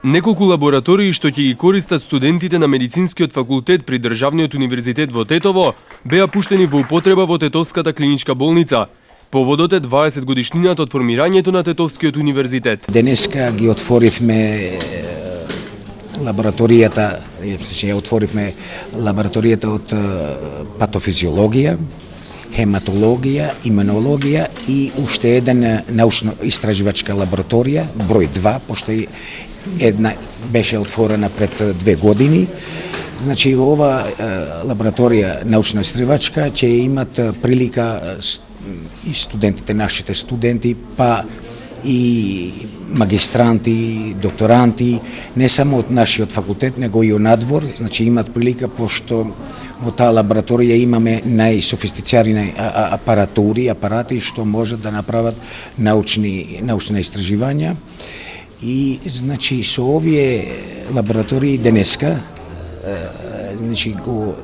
Неколку лаборатории што ќе ги користат студентите на медицинскиот факултет при Државниот универзитет во Тетово беа пуштени во употреба во Тетовската клиничка болница. Поводот е 20 годишнината од формирањето на Тетовскиот универзитет. Денеска ги отворивме лабораторијата, од патофизиологија, хематологија, имунологија и уште една научно-истраживачка лабораторија, број 2, пошто една беше отворена пред 2 години. Значи, ова лабораторија научно-истраживачка ќе имат прилика и студентите, нашите студенти, па и магистранти, докторанти, не само од нашиот факултет, него и надвор, значи имат прилика, пошто во таа лабораторија имаме најсофистицирани апарати што можат да направат научни истраживања. И значи со овие лаборатории денеска значи го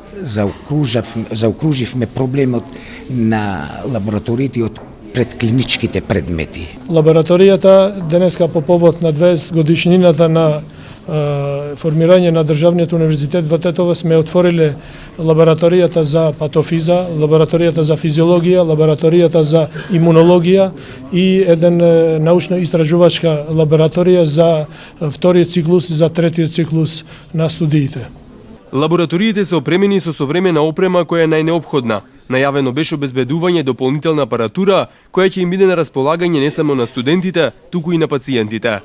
заокруживме проблемот на лабораториите од предклиничките предмети. Лабораторијата денеска по повод на 20 годишнината на формирање на Државниот универзитет во Тетово сме отвориле лабораторијата за патофиза, лабораторијата за физиологија, лабораторијата за имунологија и еден научно-истражувачка лабораторија за вториот циклус и за третиот циклус на студиите. Лабораториите се опремени со современа опрема која е најнеопходна. Најавено беше обезбедување дополнителна апаратура која ќе им биде на располагање не само на студентите, туку и на пациентите.